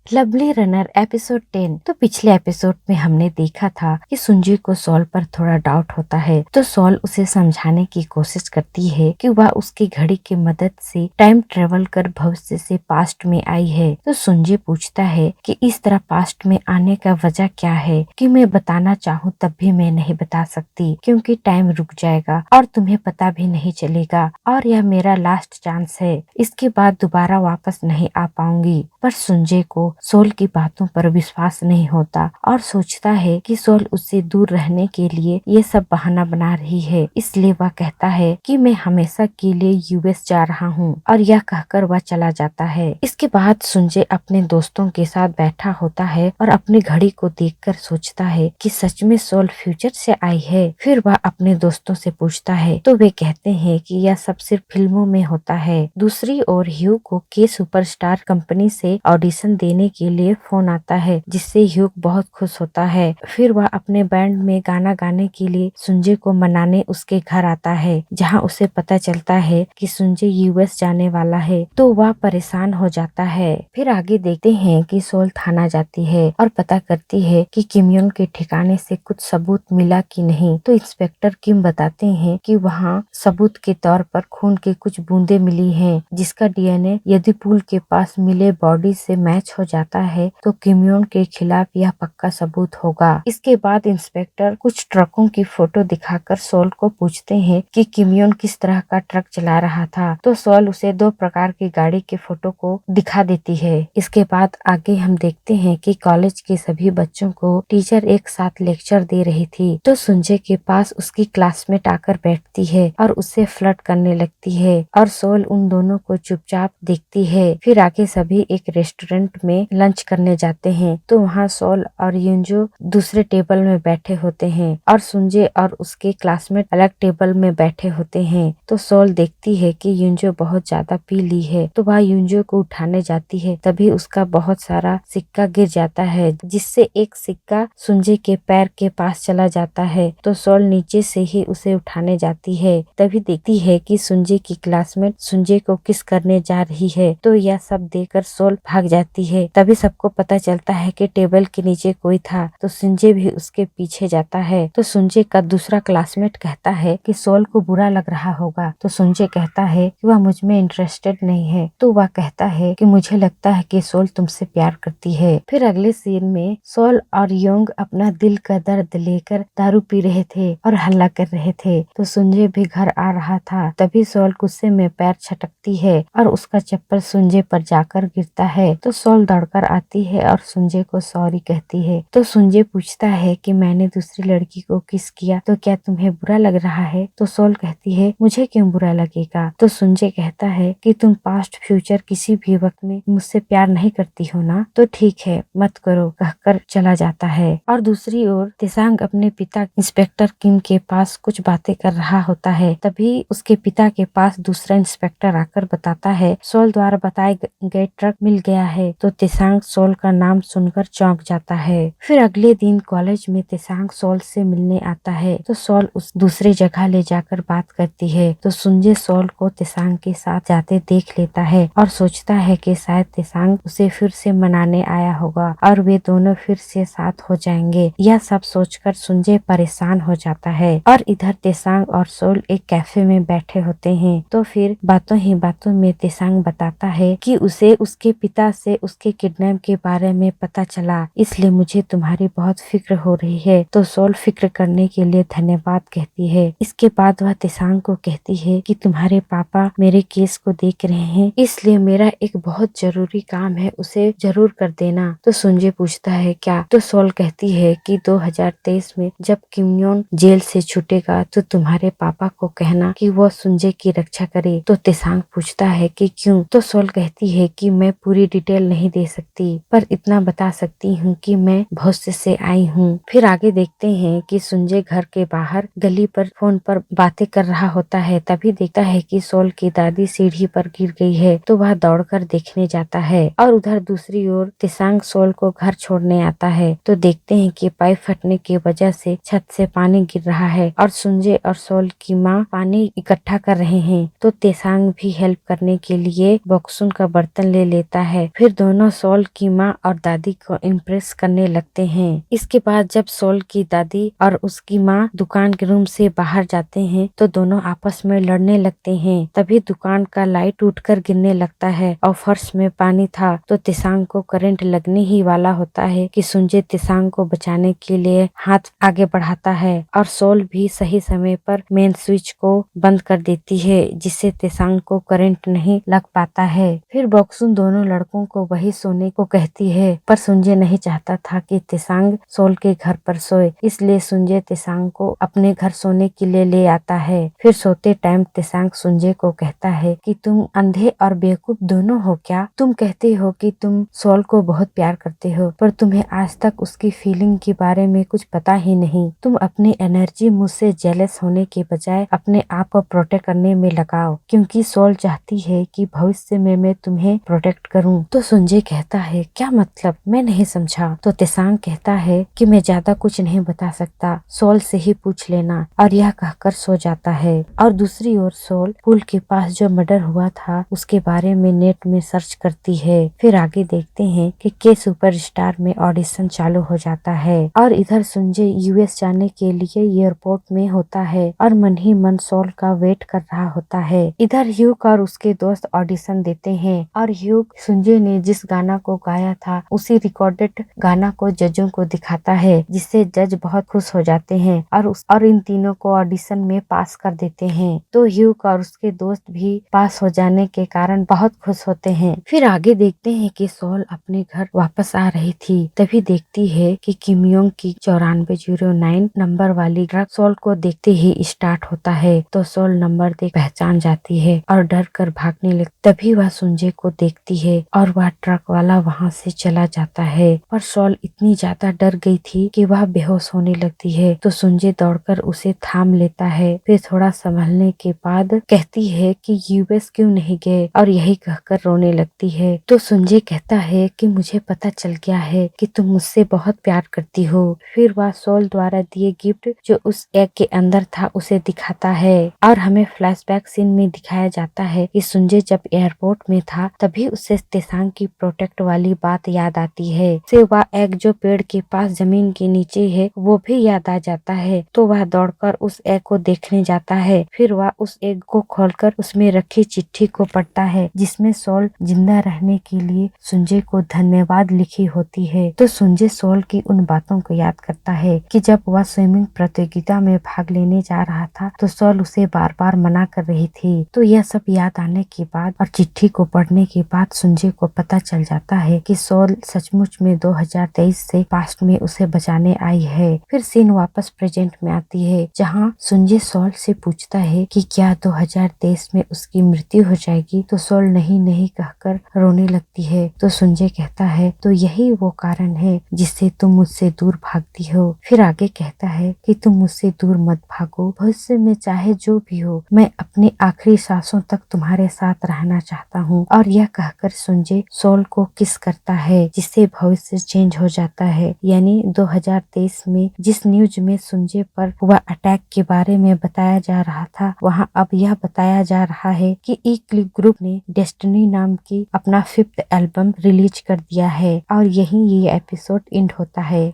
Lovely runner episode 10। तो पिछले episode में हमने देखा था कि सुंजी को सॉल पर थोड़ा डाउट होता है, तो सॉल उसे समझाने की कोशिश करती है कि वह उसकी घड़ी की मदद से टाइम ट्रेवल कर भविष्य से पास्ट में आई है। तो सुंजी पूछता है कि इस तरह पास्ट में आने का वजह क्या है कि मैं बताना चाहूँ तब भी मैं नहीं बता सकती, क्योंकि टाइम रुक जाएगा और तुम्हें पता भी नहीं चलेगा और यह मेरा लास्ट चांस है। इसके बाद दोबारा वापस नहीं आ पाऊंगी। पर सुंजे को सोल की बातों पर विश्वास नहीं होता और सोचता है कि सोल उससे दूर रहने के लिए ये सब बहाना बना रही है। इसलिए वह कहता है कि मैं हमेशा के लिए यूएस जा रहा हूँ और यह कहकर वह चला जाता है। इसके बाद सुंजे अपने दोस्तों के साथ बैठा होता है और अपनी घड़ी को देखकर सोचता है कि सच में सोल फ्यूचर से आई है। फिर वह अपने दोस्तों से पूछता है तो वे कहते हैं कि यह सब सिर्फ फिल्मों में होता है। दूसरी ओर ह्यू को के सुपरस्टार कंपनी से ऑडिशन देने के लिए फोन आता है, जिससे ह्यूग बहुत खुश होता है। फिर वह अपने बैंड में गाना गाने के लिए सुंजे को मनाने उसके घर आता है, जहां उसे पता चलता है कि सुंजे यूएस जाने वाला है। तो वह परेशान हो जाता है। फिर आगे देखते हैं कि सोल थाना जाती है और पता करती है कि किमयोन के ठिकाने से कुछ सबूत मिला कि नहीं। तो इंस्पेक्टर किम बताते हैं कि वहाँ सबूत के तौर पर खून की कुछ बूंदे मिली हैं, जिसका डीएनए यदि पुल के पास मिले बॉडी से मैच हो जाता है तो किमयोन के खिलाफ यह पक्का सबूत होगा। इसके बाद इंस्पेक्टर कुछ ट्रकों की फोटो दिखाकर सोल को पूछते हैं कि किमयोन किस तरह का ट्रक चला रहा था। तो सोल उसे दो प्रकार की गाड़ी के फोटो को दिखा देती है। इसके बाद आगे हम देखते हैं कि कॉलेज के सभी बच्चों को टीचर एक साथ लेक्चर दे रही थी। तो सुंजे के पास उसकी क्लासमेट आकर बैठती है और उससे फ्लर्ट करने लगती है और सोल उन दोनों को चुपचाप देखती है। फिर आगे सभी एक रेस्टोरेंट में लंच करने जाते हैं। तो वहाँ सोल और युंजो दूसरे टेबल में बैठे होते हैं और सुंजे और उसके क्लासमेट अलग टेबल में बैठे होते हैं। तो सोल देखती है कि युंजो बहुत ज्यादा पी ली है, तो वह युंजो को उठाने जाती है। तभी उसका बहुत सारा सिक्का गिर जाता है, जिससे एक सिक्का सुंजे के पैर के पास चला जाता है। तो सोल नीचे से ही उसे उठाने जाती है। तभी देखती है कि सुंजे की क्लासमेट सुंजे को किस करने जा रही है। तो यह सब देखकर सोल भाग जाती है। तभी सबको पता चलता है कि टेबल के नीचे कोई था, तो सुंजे भी उसके पीछे जाता है। तो सुंजे का दूसरा क्लासमेट कहता है कि सोल को बुरा लग रहा होगा। तो सुंजे कहता है कि वह मुझ में इंटरेस्टेड नहीं है। तो वह कहता है कि मुझे लगता है कि सोल तुमसे प्यार करती है। फिर अगले सीन में सोल और योंग अपना दिल का दर्द लेकर दारू पी रहे थे और हल्ला कर रहे थे। तो सुंजे भी घर आ रहा था। तभी सोल गुस्से में पैर छटकती है और उसका चप्पल सुंजे पर जाकर गिरता है। तो सोल दौड़कर आती है और सुंजे को सॉरी कहती है। तो सुंजे पूछता है कि मैंने दूसरी लड़की को किस किया तो क्या तुम्हें बुरा लग रहा है। तो सोल कहती है मुझे क्यों बुरा लगेगा। तो सुंजे कहता है कि तुम पास्ट फ्यूचर किसी भी वक्त में मुझसे प्यार नहीं करती हो ना, तो ठीक है मत करो कहकर चला जाता है। और दूसरी ओर तेसांग अपने पिता इंस्पेक्टर किम के पास कुछ बातें कर रहा होता है। तभी उसके पिता के पास दूसरा इंस्पेक्टर आकर बताता है सोल द्वारा बताए गए ट्रक मिल गया है। तो तेसांग सोल का नाम सुनकर चौंक जाता है। फिर अगले दिन कॉलेज में तेसांग सोल से मिलने आता है। तो सोल उस दूसरी जगह ले जाकर बात करती है। तो सुंजे सोल को तेसांग के साथ जाते देख लेता है और सोचता है कि शायद तेसांग उसे फिर से मनाने आया होगा और वे दोनों फिर से साथ हो जाएंगे। यह सब सोचकर सुंजे परेशान हो जाता है। और इधर तेसांग और सोल एक कैफे में बैठे होते हैं। तो फिर बातों ही बातों में तेसांग बताता है कि उसे उसके पिता से उसके किडनैप के बारे में पता चला, इसलिए मुझे तुम्हारी बहुत फिक्र हो रही है। तो सोल फिक्र करने के लिए धन्यवाद कहती है। इसके बाद वह तेसांग को कहती है कि तुम्हारे पापा मेरे केस को देख रहे हैं, इसलिए मेरा एक बहुत जरूरी काम है, उसे जरूर कर देना। तो सुंजे पूछता है क्या। तो सोल कहती है कि 2023 में जब किमयोन जेल से छूटेगा तो तुम्हारे पापा को कहना कि वो सुंजे की रक्षा करे। तो तेसांग पूछता है कि क्यों। तो सोल कहती है कि मैं पूरी डिटेल नहीं दे सकती, पर इतना बता सकती हूँ कि मैं भविष्य से आई हूँ। फिर आगे देखते हैं कि सुंजे घर के बाहर गली पर फोन पर बातें कर रहा होता है। तभी देखता है कि सोल की दादी सीढ़ी पर गिर गई है। तो वह दौड़कर देखने जाता है और उधर दूसरी ओर तेसांग सोल को घर छोड़ने आता है। तो देखते हैं कि पाइप फटने की वजह से छत से पानी गिर रहा है और सुंजे और सोल की माँ पानी इकट्ठा कर रहे हैं। तो तेसांग भी हेल्प करने के लिए बॉक्सुन का बर्तन ले लेता है। फिर दोनों सॉल की माँ और दादी को इम्प्रेस करने लगते हैं। इसके बाद जब सॉल की दादी और उसकी माँ दुकान के रूम से बाहर जाते हैं तो दोनों आपस में लड़ने लगते हैं। तभी दुकान का लाइट उठकर गिरने लगता है और फर्श में पानी था तो तिसांग को करंट लगने ही वाला होता है कि सुंजे तिसांग को बचाने के लिए हाथ आगे बढ़ाता है और सॉल भी सही समय पर मेन स्विच को बंद कर देती है जिससे तिसांग को करंट नहीं लग पाता है। फिर बॉक्सुन दोनों लड़कों को वही सोने को कहती है पर सुंजे नहीं चाहता था कि तिसांग सॉल के घर पर सोए, इसलिए सुंजे तिसांग को अपने घर सोने के लिए ले आता है। फिर सोते टाइम तिसांग सुंजे को कहता है कि तुम अंधे और बेवकूफ दोनों हो क्या? तुम कहते हो कि तुम सॉल को बहुत प्यार करते हो पर तुम्हें आज तक उसकी फीलिंग के बारे में कुछ पता ही नहीं। तुम अपनी एनर्जी मुझसे जेलस होने के बजाय अपने आप को प्रोटेक्ट करने में लगाओ क्योंकि सॉल चाहती है कि भविष्य में मैं तुम्हें प्रोटेक्ट करूं। तो सुंजे कहता है क्या मतलब, मैं नहीं समझा। तो तिसांग कहता है कि मैं ज्यादा कुछ नहीं बता सकता, सॉल से ही पूछ लेना, और यह कहकर सो जाता है। और दूसरी ओर सॉल पुल के पास जो मर्डर हुआ था उसके बारे में नेट में सर्च करती है। फिर आगे देखते हैं कि के सुपरस्टार में ऑडिशन चालू हो जाता है और इधर सुंजे यूएस जाने के लिए एयरपोर्ट में होता है और मन ही मन सॉल का वेट कर रहा होता है। इधर ह्यूग और उसके दोस्त ऑडिशन देते हैं और ह्यूग सुंजे ने जिस गाना को गाया था उसी रिकॉर्डेड गाना को जजों को दिखाता है जिससे जज बहुत खुश हो जाते हैं और इन तीनों को ऑडिशन में पास कर देते हैं। तो ह्यूग और उसके दोस्त भी पास हो जाने के कारण बहुत खुश होते हैं। फिर आगे देखते हैं कि सॉल अपने घर वापस आ रही थी, तभी देखती है कि किमयोंग की 9409 नंबर वाली ट्रक सॉल को देखते ही स्टार्ट होता है। तो सॉल नंबर देख पहचान जाती है और डर कर भागने लगती। तभी वह सुंजे को देखती है और वह ट्रक वाला वहाँ से चला जाता है पर सॉल इतनी ज्यादा डर गई थी कि वह बेहोश होने लगती है। तो सुंजे दौड़कर उसे थाम लेता है। फिर थोड़ा संभलने के बाद कहती है कि यूएस क्यों नहीं गए और यही कहकर रोने लगती है। तो सुंजे कहता है कि मुझे पता चल गया है कि तुम मुझसे बहुत प्यार करती हो। फिर वह सॉल द्वारा दिए गिफ्ट जो उस एग के अंदर था उसे दिखाता है और हमें फ्लैशबैक सीन में दिखाया जाता है कि सुंजे जब एयरपोर्ट में था तभी उसे तेसांग की प्रोटेक्ट वाली बात याद आती है। से वह एग जो पेड़ के पास जमीन के नीचे है वो भी याद आ जाता है। तो वह दौड़कर उस एग को देखने जाता है। फिर वह उस एग को खोलकर उसमें रखी चिट्ठी को पढ़ता है जिसमें सॉल जिंदा रहने के लिए सुंजे को धन्यवाद लिखी होती है। तो सुंजे सॉल की उन बातों को याद करता है कि जब वह स्विमिंग प्रतियोगिता में भाग लेने जा रहा था तो सॉल उसे बार बार मना कर रही थी। तो यह सब याद आने के बाद और चिट्ठी को पढ़ने के बाद सुंजे को पता चल जाता है कि सॉल सचमुच में 2023 से पास्ट में उसे बचाने आई है। फिर सीन वापस प्रेजेंट में आती है जहाँ सुंजे सॉल से पूछता है कि क्या 2023 में उसकी मृत्यु हो जाएगी। तो सॉल नहीं नहीं कहकर रोने लगती है। तो सुंजे कहता है तो यही वो कारण है जिससे तुम मुझसे दूर भागती हो। फिर आगे कहता है कि तुम मुझसे दूर मत भागो, भविष्य में चाहे जो भी हो मैं अपनी आखिरी सांसों तक तुम्हारे साथ रहना चाहता हूँ। और यह कहकर सुंजे सॉल को किस करता है जिससे भविष्य चेंज हो जाता है। यानी 2023 में जिस न्यूज में सुंजे पर हुआ अटैक के बारे में बताया जा रहा था वहाँ अब यह बताया जा रहा है कि ई क्लिप ग्रुप ने डेस्टिनी नाम की अपना 5th एल्बम रिलीज कर दिया है और यही ये एपिसोड एंड होता है।